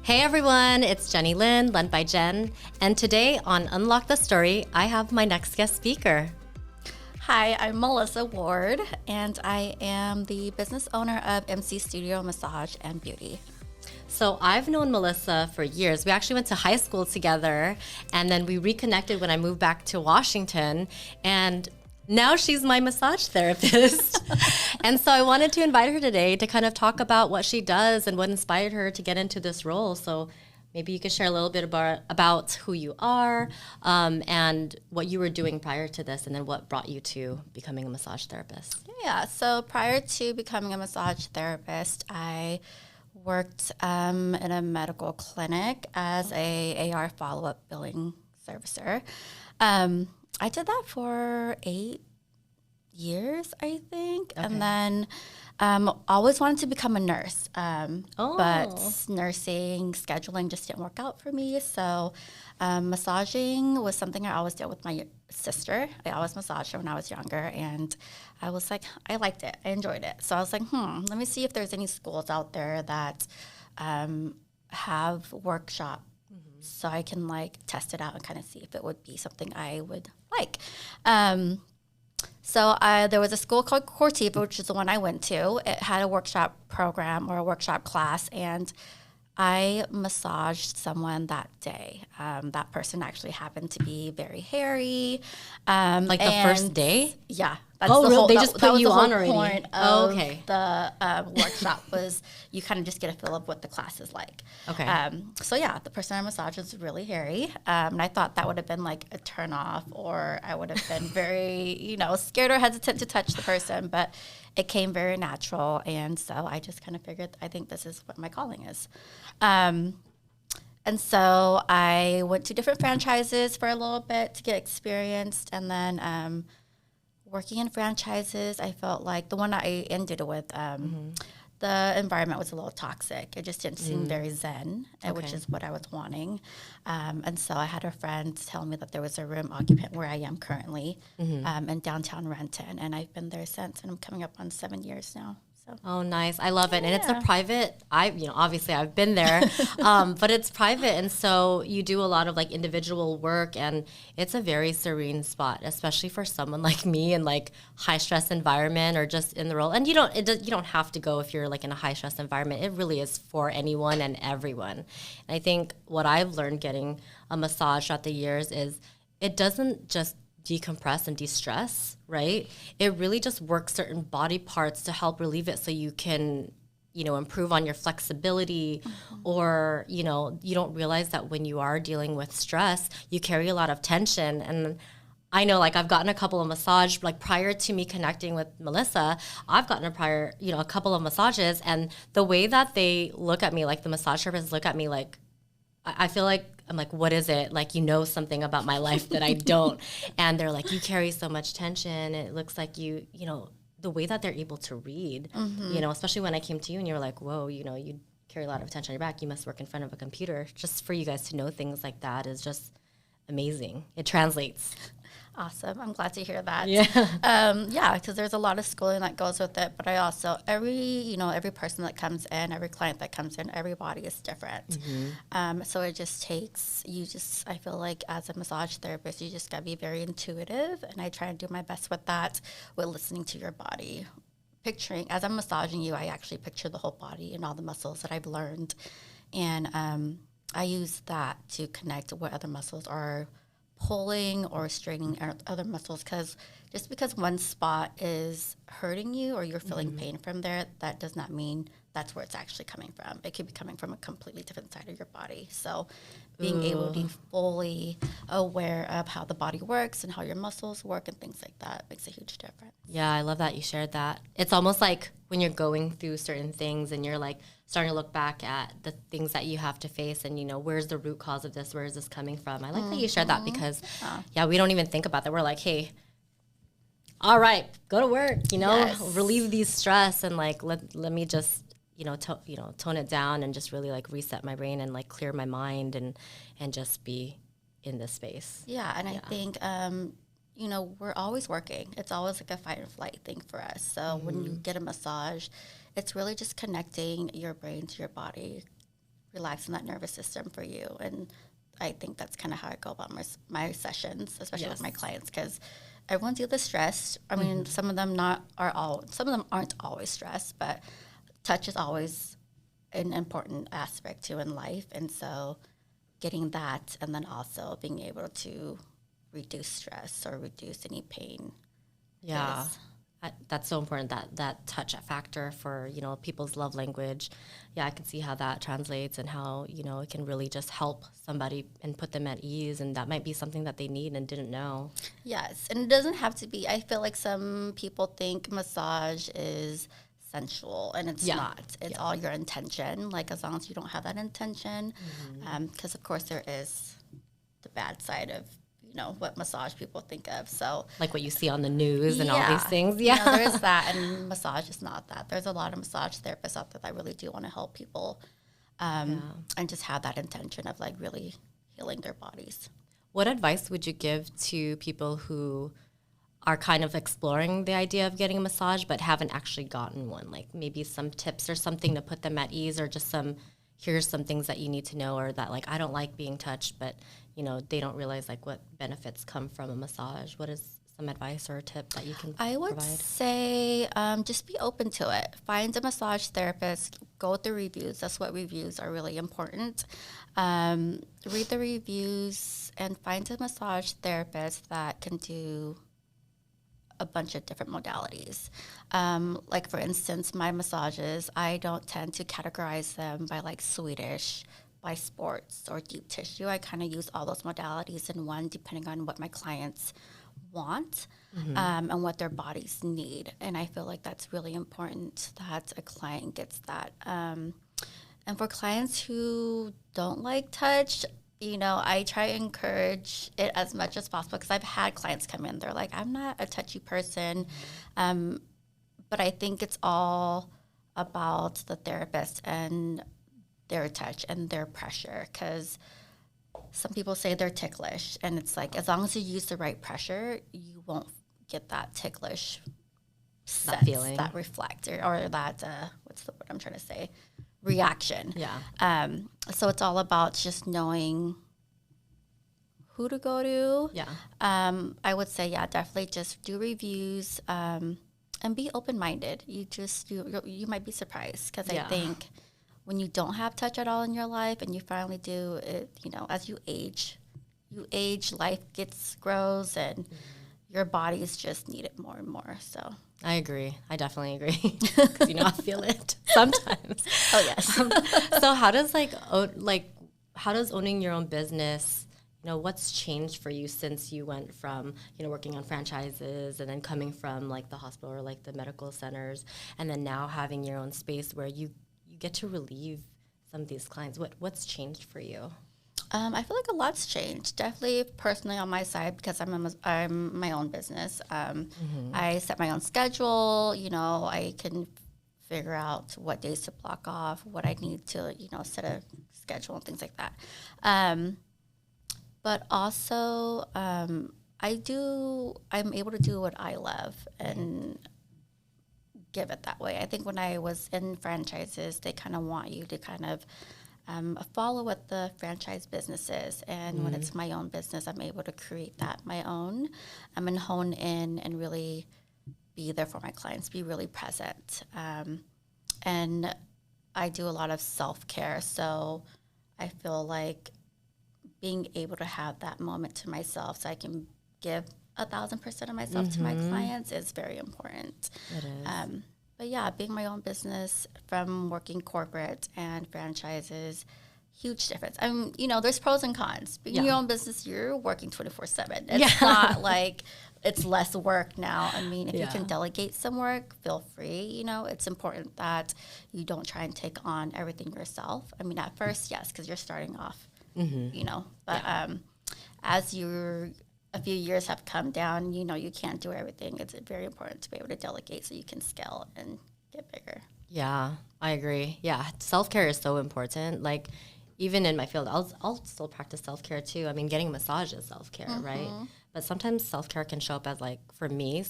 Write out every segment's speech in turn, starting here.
Hey everyone, it's Jenny Lynn, led by Jen, and today on Unlock the Story, I have my next guest speaker. Hi, I'm Melissa Ward, and I am the business owner of MC Studio Massage and Beauty. So I've known Melissa for years. We actually went to high school together, and then we reconnected when I moved back to Washington, and now she's my massage therapist. And so I wanted to invite her today to kind of talk about what she does and what inspired her to get into this role. So maybe you could share a little bit about who you are and what you were doing prior to this, and then what brought you to becoming a massage therapist. Yeah, so prior to becoming a massage therapist, I worked in a medical clinic as a AR follow-up billing servicer. I did that for 8 years, I think. Okay. And then always wanted to become a nurse. But nursing, scheduling just didn't work out for me. So massaging was something I always did with my sister. I always massaged her when I was younger. And I was like, I liked it. I enjoyed it. So I was like, let me see if there's any schools out there that have workshop so I can test it out and kind of see if it would be something I would like. So there was a school called Cortiva, which is the one I went to. It had a workshop program or a workshop class, and I massaged someone that day. That person actually happened to be very hairy. The first day? Yeah. They just put you on already. Point of the workshop was you kind of just get a feel of what the class is like. Okay. So yeah, the person I massaged was really hairy, and I thought that would have been like a turn off, or I would have been very, scared or hesitant to touch the person, but it came very natural, and so I just kind of figured I think this is what my calling is. And so I went to different franchises for a little bit to get experienced, and then working in franchises, I felt like the one I ended with, the environment was a little toxic. It just didn't seem very zen, which is what I was wanting. And so I had a friend tell me that there was a room occupant where I am currently in downtown Renton, and I've been there since, and I'm coming up on 7 years now. So. Oh, nice. I love it. And it's a private, obviously I've been there, but it's private. And so you do a lot of individual work, and it's a very serene spot, especially for someone like me in high stress environment or just in the role. And you don't have to go if you're in a high stress environment. It really is for anyone and everyone. And I think what I've learned getting a massage throughout the years is it doesn't just decompress and de-stress, right? It really just works certain body parts to help relieve it so you can, improve on your flexibility or, you don't realize that when you are dealing with stress, you carry a lot of tension. And I know I've gotten a couple of massage, prior to me connecting with Melissa, I've gotten a couple of massages, and the way that they look at me, the massage therapists look at me I feel like I'm what is it? Something about my life that I don't. And they're you carry so much tension. It looks like you the way that they're able to read, especially when I came to you and you were like, whoa, you carry a lot of tension on your back. You must work in front of a computer. Just for you guys to know things like that is just amazing. It translates. Awesome. I'm glad to hear that. Yeah. Because there's a lot of schooling that goes with it. But I also, every person that comes in, every client that comes in, everybody is different. So it just takes, I feel like as a massage therapist, you just got to be very intuitive. And I try and do my best with that, with listening to your body. Picturing, as I'm massaging you, I actually picture the whole body and all the muscles that I've learned. And I use that to connect what other muscles are pulling or straightening other muscles, because just because one spot is hurting you or you're feeling pain from there, that does not mean that's where it's actually coming from. It could be coming from a completely different side of your body. So being able to be fully aware of how the body works and how your muscles work and things like that makes a huge difference. Yeah, I love that you shared that. It's almost like when you're going through certain things and you're starting to look back at the things that you have to face and, where's the root cause of this? Where is this coming from? I like that you shared that because, we don't even think about that. We're like, hey, all right, go to work, relieve these stress and let me just, tone it down and just really reset my brain and clear my mind and just be in this space. Yeah, and I think we're always working. It's always a fight or flight thing for us. So when you get a massage, it's really just connecting your brain to your body, relaxing that nervous system for you. And I think that's kind of how I go about my sessions, especially with my clients, because everyone deals with stress. I mean, some of them aren't always stressed, but touch is always an important aspect too in life. And so getting that, and then also being able to reduce stress or reduce any pain. Yeah. That's so important, that touch factor for, people's love language. Yeah, I can see how that translates and how, it can really just help somebody and put them at ease. And that might be something that they need and didn't know. Yes. And it doesn't have to be, I feel like some people think massage is sensual, and it's not. It's all your intention. Like, as long as you don't have that intention, because of course there is the bad side of what massage people think of. So like what you see on the news and all these things. Yeah, there is that, and massage is not that. There's a lot of massage therapists out there that really do want to help people, and just have that intention of like really healing their bodies. What advice would you give to people who are kind of exploring the idea of getting a massage but haven't actually gotten one? Like maybe some tips or something to put them at ease, or just here's some things that you need to know, or that like, I don't like being touched, but they don't realize like what benefits come from a massage. What is some advice or a tip that you can I would provide? say just be open to it. Find a massage therapist. Go with the reviews. That's what reviews are really important. Read the reviews and find a massage therapist that can do a bunch of different modalities. Like for instance, my massages, I don't tend to categorize them by like Swedish, by sports, or deep tissue. I kind of use all those modalities in one, depending on what my clients want and what their bodies need. And I feel like that's really important that a client gets that. And for clients who don't like touch, I try to encourage it as much as possible, because I've had clients come in, they're like, I'm not a touchy person. But I think it's all about the therapist and their touch and their pressure, because some people say they're ticklish, and it's like, as long as you use the right pressure, you won't get that ticklish sense, that feeling, that reflector, or that, what's the word I'm trying to say? Reaction. Yeah. So it's all about just knowing who to go to. Yeah. I would say, definitely just do reviews and be open-minded. You might be surprised, because I think when you don't have touch at all in your life and you finally do it, as you age, life grows, and your bodies just need it more and more. So I agree. I definitely agree. 'Cause, I feel it sometimes. Oh yes. So how does owning your own business, what's changed for you since you went from, working on franchises and then coming from like the hospital or like the medical centers, and then now having your own space where you get to relieve some of these clients? What's changed for you? I feel like a lot's changed. Definitely personally on my side, because I'm my own business. I set my own schedule. I can figure out what days to block off, what I need to, set a schedule and things like that. But also, I'm able to do what I love and give it that way. I think when I was in franchises, they kind of want you to kind of follow what the franchise business is. And when it's my own business, I'm able to create that my own. And hone in and really be there for my clients, be really present. And I do a lot of self-care. So I feel like being able to have that moment to myself so I can give 1,000% of myself to my clients is very important. It is. But yeah, being my own business, from working corporate and franchises, huge difference. There's pros and cons. Being your own business, you're working 24/7. It's not like it's less work now. If you can delegate some work, feel free. It's important that you don't try and take on everything yourself. At first, yes, because you're starting off, But as a few years have come down, you can't do everything. It's very important to be able to delegate so you can scale and get bigger. Yeah, I agree. Yeah, self-care is so important. Like, even in my field, I'll still practice self-care too. Getting a massage is self-care, right? But sometimes self-care can show up as, like, for me,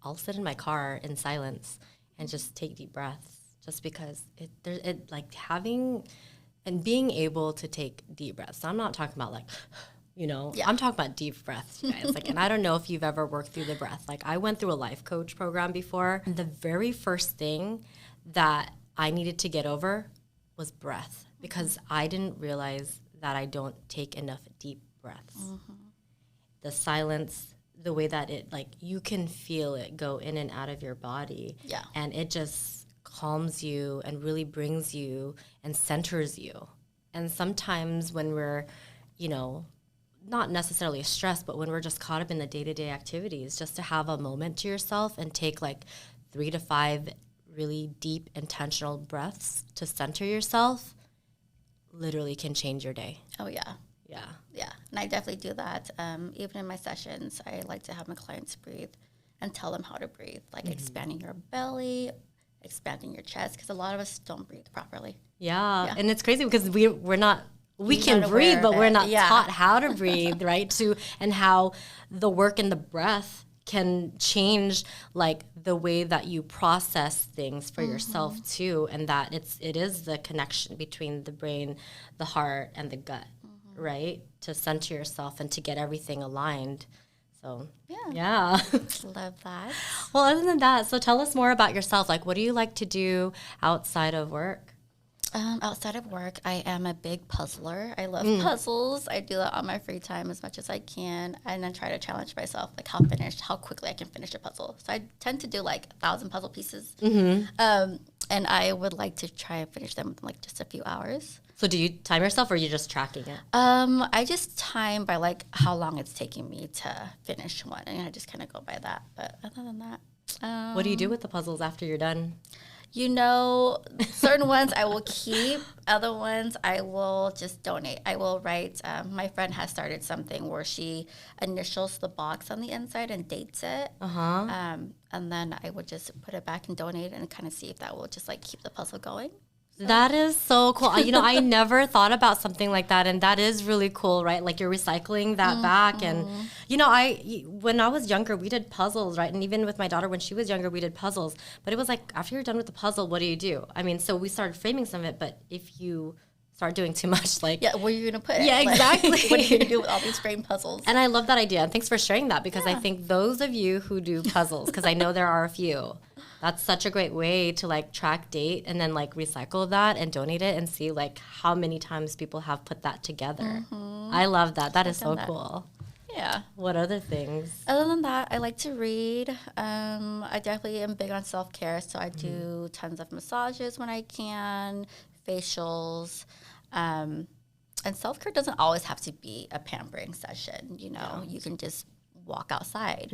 I'll sit in my car in silence and just take deep breaths, just because having And being able to take deep breaths. I'm not talking about like, I'm talking about deep breaths, you guys. Like, and I don't know if you've ever worked through the breath. Like, I went through a life coach program before. And the very first thing that I needed to get over was breath, because I didn't realize that I don't take enough deep breaths. The silence, the way that it, like, you can feel it go in and out of your body. Yeah. And it just calms you and really brings you and centers you. And sometimes when we're, not necessarily stressed, but when we're just caught up in the day-to-day activities, just to have a moment to yourself and take like 3 to 5 really deep, intentional breaths to center yourself literally can change your day. Oh, yeah. Yeah. Yeah. And I definitely do that. Even in my sessions, I like to have my clients breathe and tell them how to breathe, like expanding your belly, expanding your chest, because a lot of us don't breathe properly. Yeah. And it's crazy because we're not, we can breathe, but we're not taught how to breathe, right? And how the work in the breath can change like the way that you process things for yourself too, and that it is the connection between the brain, the heart, and the gut, right? To center yourself and to get everything aligned. So yeah. Love that. Well, other than that, so tell us more about yourself. Like, what do you like to do outside of work? Outside of work, I am a big puzzler. I love puzzles. I do that on my free time as much as I can, and then try to challenge myself, like how quickly I can finish a puzzle. So I tend to do like 1,000 puzzle pieces, and I would like to try and finish them in like just a few hours. So do you time yourself, or are you just tracking it? I just time by like how long it's taking me to finish one, and I just kind of go by that. But other than that, what do you do with the puzzles after you're done? Certain ones I will keep, other ones I will just donate. I will write, my friend has started something where she initials the box on the inside and dates it. And then I would just put it back and donate it and kind of see if that will just like keep the puzzle going. That is so cool. I never thought about something like that, and that is really cool, right? Like you're recycling that back. And, when I was younger, we did puzzles, right? And even with my daughter, when she was younger, we did puzzles. But it was like, after you're done with the puzzle, what do? I mean, so we started framing some of it, but if you start doing too much, like... Yeah, where are you going to put it? Yeah, exactly. Like, what are you going to do with all these framed puzzles? And I love that idea. And thanks for sharing that, because I think those of you who do puzzles, because I know there are a few... That's such a great way to like track date and then like recycle that and donate it and see like how many times people have put that together. I love that. That is so cool. Yeah. What other things? Other than that, I like to read. I definitely am big on self-care, so I do tons of massages when I can, facials. And self-care doesn't always have to be a pampering session. You can just walk outside.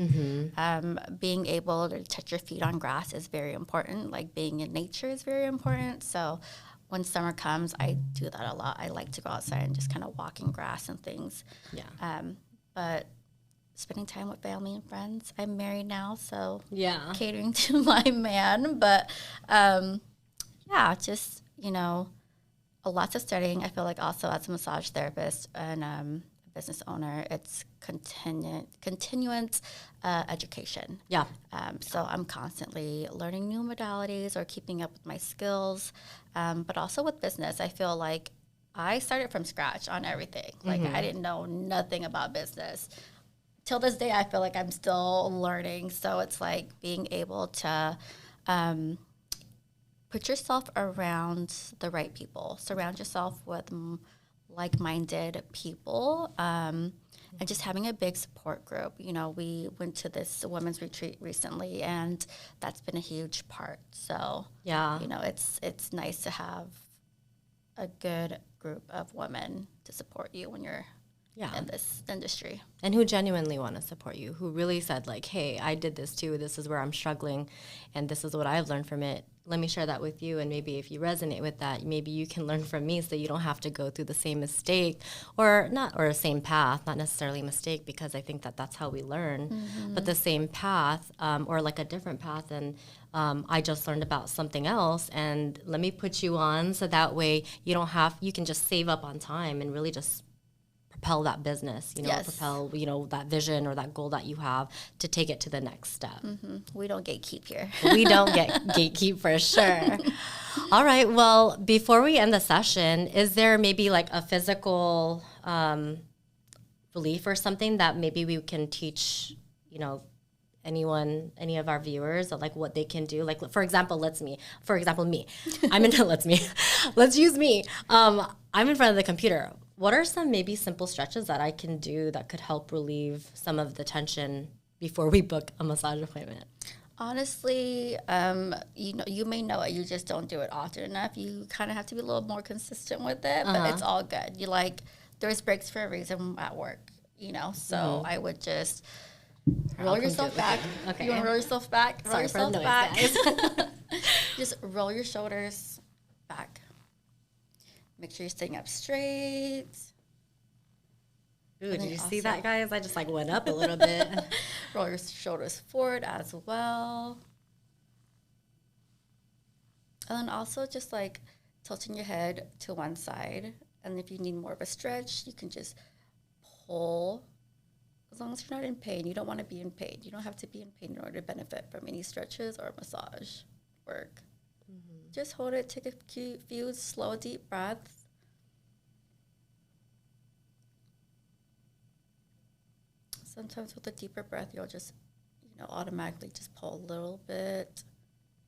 Being able to touch your feet on grass is very important. Like being in nature is very important. So when summer comes, I do that a lot. I like to go outside and just kind of walk in grass and things. Yeah. But spending time with family and friends. I'm married now, so catering to my man. But just lots of studying. I feel like also as a massage therapist and business owner, it's continuous education. Yeah. So I'm constantly learning new modalities or keeping up with my skills, but also with business. I feel like I started from scratch on everything. Like I didn't know nothing about business. Till this day, I feel like I'm still learning. So it's like being able to put yourself around the right people. Surround yourself with like-minded people, and just having a big support group. We went to this women's retreat recently, and that's been a huge part. So it's nice to have a good group of women to support you when you're in this industry. And who genuinely want to support you, who really said like, hey, I did this too, this is where I'm struggling, and this is what I've learned from it. Let me share that with you, and maybe if you resonate with that, maybe you can learn from me so you don't have to go through the same mistake or same path, not necessarily a mistake, because I think that that's how we learn, but the same path or like a different path, and I just learned about something else, and let me put you on so that way you can just save up on time and really just propel that business, you know, Yes. propel, you know, that vision or that goal that you have to take it to the next step. We don't gatekeep here. We don't get gatekeep for sure. All right. Well, before we end the session, is there maybe like a physical relief or something that maybe we can teach, you know, any of our viewers, of like what they can do? Like, for example, me. Let's use me. I'm in front of the computer. What are some maybe simple stretches that I can do that could help relieve some of the tension before we book a massage appointment? Honestly, you may know it, you just don't do it often enough. You kind of have to be a little more consistent with it, but it's all good. There's breaks for a reason at work, you know. So I would just roll yourself back. Okay. You want to roll yourself back? Roll Sorry for the yourself noise, back. guys. Just roll your shoulders back. Make sure you're staying up straight. Ooh, did you see that, guys? I just like went up a little bit. Roll your shoulders forward as well. And then also just like tilting your head to one side. And if you need more of a stretch, you can just pull. As long as you're not in pain, you don't want to be in pain. You don't have to be in pain in order to benefit from any stretches or massage work. Just hold it, take a few slow, deep breaths. Sometimes with a deeper breath, you'll just, automatically just pull a little bit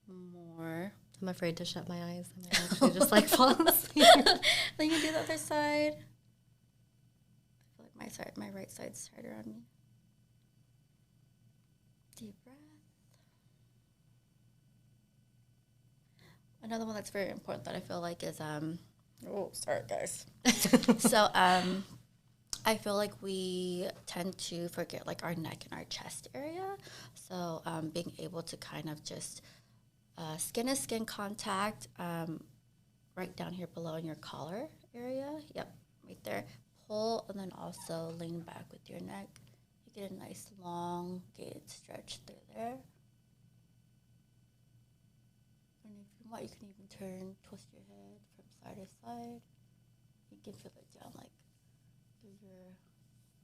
more. I'm afraid to shut my eyes. I might actually just like fall asleep. Then you can do the other side. I feel like my right side's tighter on me. Deep breath. Another one that's very important that I feel like is sorry guys. So I feel like we tend to forget like our neck and our chest area. So being able to kind of just skin to skin contact right down here below in your collar area. Yep, right there. Pull and then also lean back with your neck. You get a nice long gated stretch through there. And if you want, you can even twist your head from side to side. You can feel it down like through your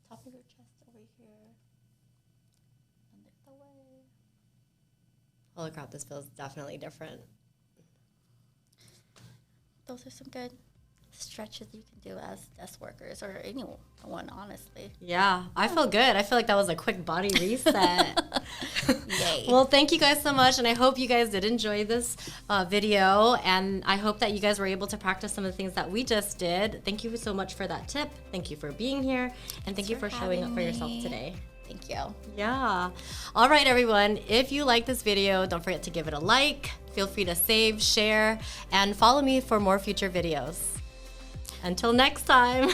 top of your chest over here. And lift away. Holy crap, this feels definitely different. Those are some good stretches you can do as desk workers or anyone, honestly. Yeah, I feel good. I feel like that was a quick body reset. Yay. Well, thank you guys so much, and I hope you guys did enjoy this video, and I hope that you guys were able to practice some of the things that we just did. Thank you so much for that tip. Thank you for being here, and thank you for showing up for yourself today. Thank you. Yeah. All right, everyone. If you like this video, don't forget to give it a like. Feel free to save, share, and follow me for more future videos. Until next time.